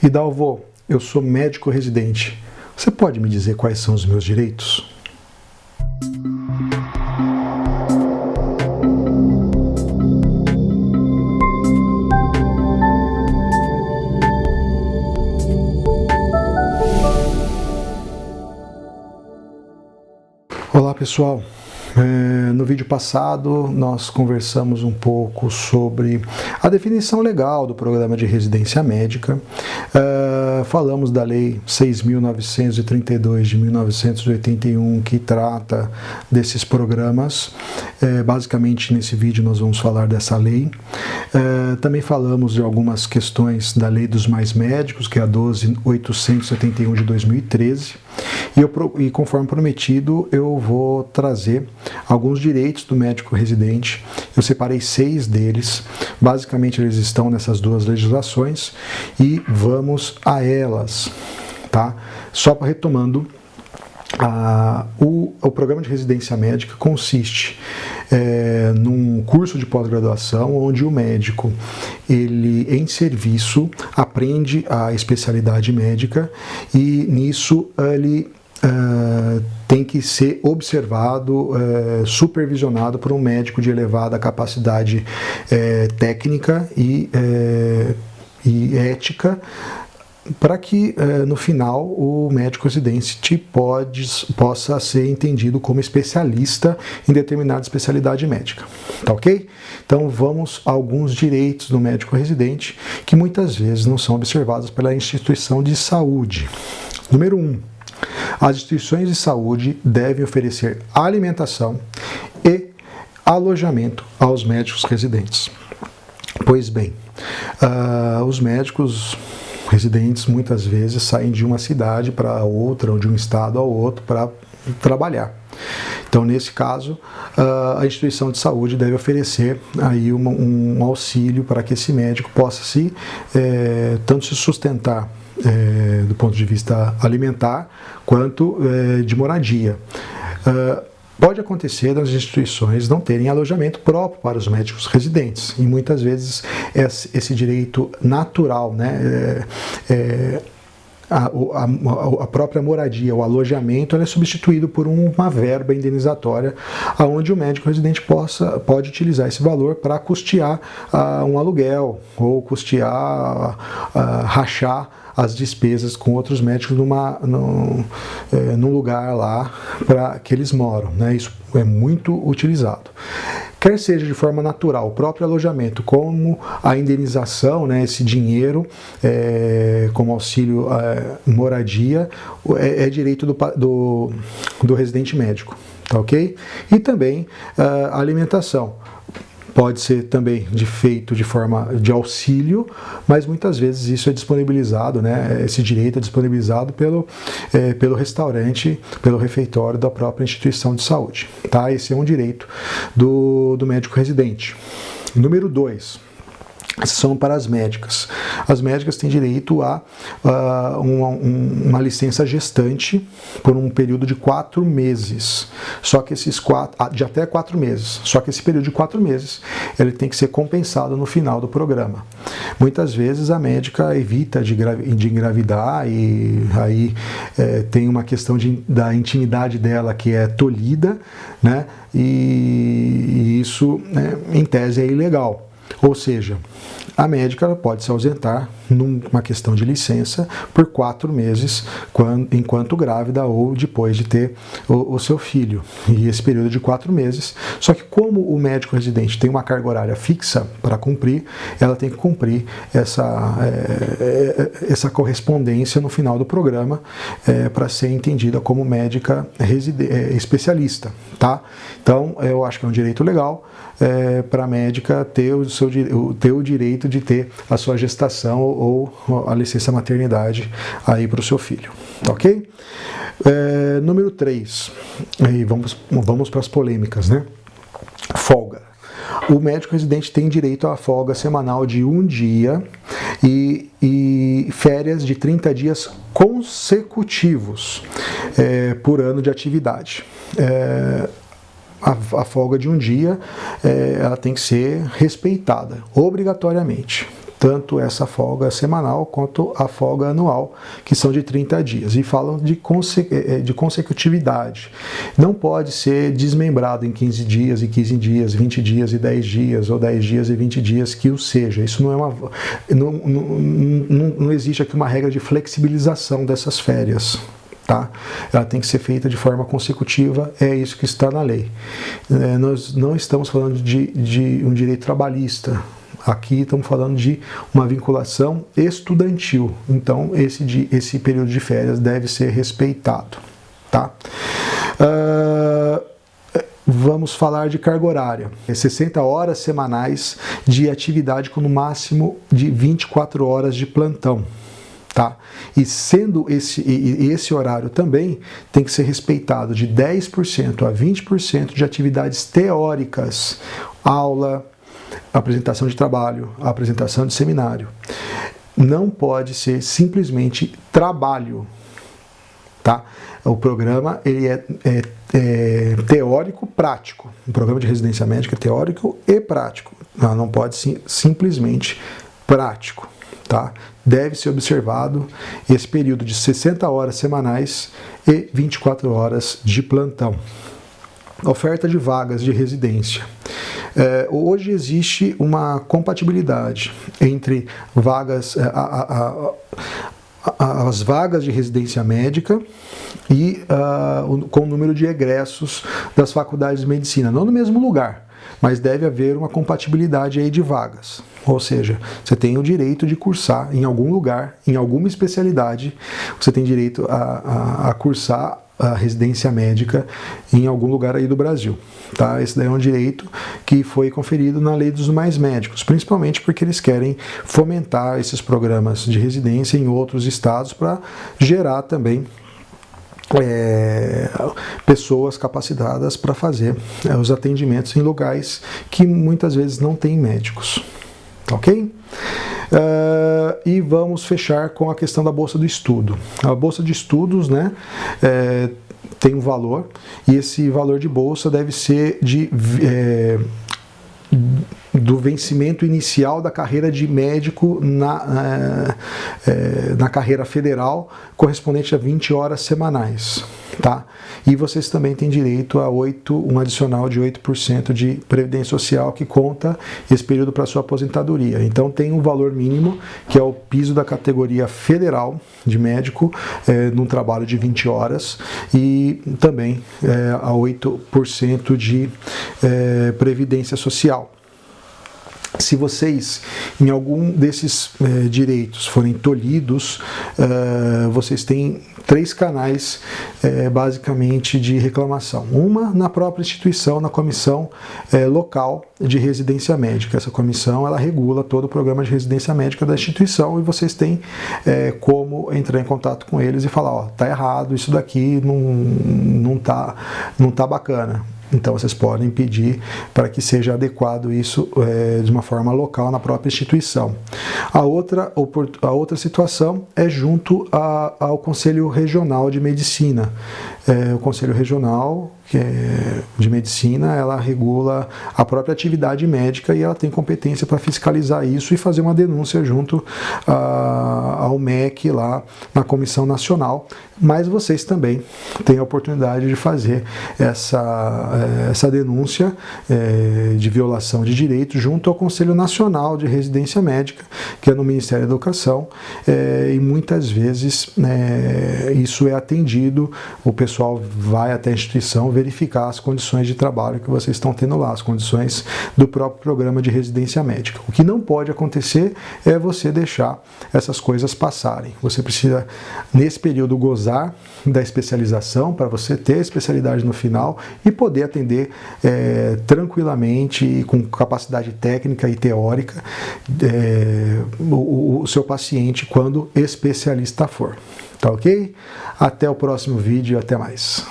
Hidalgo, eu sou médico residente. Você pode me dizer quais são os meus direitos? Olá pessoal, no vídeo passado nós conversamos um pouco sobre a definição legal do programa de residência médica, falamos da lei 6.932 de 1981 que trata desses programas, basicamente nesse vídeo nós vamos falar dessa lei. Também falamos de algumas questões da lei dos mais médicos, que é a 12.871 de 2013. E conforme prometido, eu vou trazer alguns direitos do médico residente. Eu separei 6 deles. Basicamente, eles estão nessas duas legislações e vamos a elas, tá? Só para retomando, o programa de residência médica consiste num curso de pós-graduação onde o médico, ele em serviço, aprende a especialidade médica e nisso ele tem que ser observado, supervisionado por um médico de elevada capacidade técnica e ética, para que no final o médico residente possa ser entendido como especialista em determinada especialidade médica, tá ok? Então vamos a alguns direitos do médico residente que muitas vezes não são observados pela instituição de saúde. Número 1. As instituições de saúde devem oferecer alimentação e alojamento aos médicos residentes. Pois bem, os médicos residentes muitas vezes saem de uma cidade para outra ou de um estado ao outro para trabalhar. Então, nesse caso, a instituição de saúde deve oferecer aí um auxílio para que esse médico possa tanto se sustentar do ponto de vista alimentar, quanto de moradia. Pode acontecer das instituições não terem alojamento próprio para os médicos residentes, e muitas vezes esse direito natural, né, a própria moradia, o alojamento, é substituído por uma verba indenizatória, onde o médico residente pode utilizar esse valor para custear um aluguel ou custear, rachar as despesas com outros médicos num lugar lá que eles moram, né? Isso é muito utilizado. Quer seja de forma natural, o próprio alojamento, como a indenização, né, esse dinheiro como auxílio moradia, é direito do residente médico, tá ok? E também a alimentação. Pode ser também feito de forma de auxílio, mas muitas vezes isso é disponibilizado, né? Esse direito é disponibilizado pelo restaurante, pelo refeitório da própria instituição de saúde. Tá? Esse é um direito do médico residente. Número 2. São para as médicas. As médicas têm direito a uma licença gestante por um período de 4 meses. Só que de até 4 meses. Só que esse período de 4 meses ele tem que ser compensado no final do programa. Muitas vezes a médica evita de engravidar e aí tem uma questão da intimidade dela que é tolhida, né? E isso, né, em tese, é ilegal. Ou seja, a médica pode se ausentar numa questão de licença por 4 meses, enquanto grávida ou depois de ter o seu filho. E esse período de 4 meses, só que como o médico residente tem uma carga horária fixa para cumprir, ela tem que cumprir essa correspondência no final do programa para ser entendida como médica especialista, tá? Então, eu acho que é um direito legal para a médica ter o direito de ter a sua gestação ou a licença maternidade aí para o seu filho, tá ok? Número 3, aí vamos para as polêmicas, né? Folga. O médico residente tem direito à folga semanal de 1 dia e férias de 30 dias consecutivos por ano de atividade. A folga de 1 dia ela tem que ser respeitada, obrigatoriamente. tanto essa folga semanal quanto a folga anual, que são de 30 dias, e falam de consecutividade. Não pode ser desmembrado em 15 dias e 15 dias, 20 dias e 10 dias, ou 10 dias e 20 dias, que o seja. Isso não é não existe aqui uma regra de flexibilização dessas férias. Tá? Ela tem que ser feita de forma consecutiva, é isso que está na lei. Nós não estamos falando de um direito trabalhista. Aqui estamos falando de uma vinculação estudantil, então esse período de férias deve ser respeitado. Tá? Vamos falar de carga horária. 60 horas semanais de atividade com no máximo de 24 horas de plantão. Tá? E sendo esse horário também tem que ser respeitado de 10% a 20% de atividades teóricas, aula, apresentação de trabalho, apresentação de seminário. Não pode ser simplesmente trabalho. Tá? O programa ele é teórico prático. O programa de residência médica é teórico e prático. Não pode simplesmente prático. Tá? Deve ser observado esse período de 60 horas semanais e 24 horas de plantão. Oferta de vagas de residência. Hoje existe uma compatibilidade entre vagas, as vagas de residência médica e com o número de egressos das faculdades de medicina, não no mesmo lugar, mas deve haver uma compatibilidade aí de vagas. Ou seja, você tem o direito de cursar em algum lugar, em alguma especialidade, você tem direito a cursar a residência médica em algum lugar aí do Brasil. Tá? Esse daí é um direito que foi conferido na Lei dos Mais Médicos, principalmente porque eles querem fomentar esses programas de residência em outros estados para gerar também pessoas capacitadas para fazer os atendimentos em lugares que muitas vezes não têm médicos. Ok? E vamos fechar com a questão da bolsa do estudo. A bolsa de estudos, né, tem um valor, e esse valor de bolsa deve ser do vencimento inicial da carreira de médico na carreira federal, correspondente a 20 horas semanais. Tá? E vocês também têm direito a um adicional de 8% de previdência social, que conta esse período para sua aposentadoria. Então tem um valor mínimo, que é o piso da categoria federal de médico, num trabalho de 20 horas, e também a 8% de previdência social. Se vocês, em algum desses direitos, forem tolhidos, vocês têm 3 canais, basicamente, de reclamação. Uma na própria instituição, na comissão local de residência médica. Essa comissão, ela regula todo o programa de residência médica da instituição, e vocês têm como entrar em contato com eles e falar, ó, tá errado, isso daqui não tá bacana. Então vocês podem pedir para que seja adequado isso de uma forma local na própria instituição. A outra situação é junto ao Conselho Regional de Medicina. O Conselho Regional de Medicina, ela regula a própria atividade médica, e ela tem competência para fiscalizar isso e fazer uma denúncia junto ao MEC lá na Comissão Nacional. Mas vocês também têm a oportunidade de fazer essa denúncia de violação de direitos junto ao Conselho Nacional de Residência Médica, que é no Ministério da Educação, e muitas vezes isso é atendido. O pessoal vai até a instituição verificar as condições de trabalho que vocês estão tendo lá, as condições do próprio programa de residência médica. O que não pode acontecer é você deixar essas coisas passarem. Você precisa, nesse período, gozar da especialização, para você ter a especialidade no final e poder atender tranquilamente e com capacidade técnica e teórica o seu paciente quando especialista for. Tá ok? Até o próximo vídeo, até mais.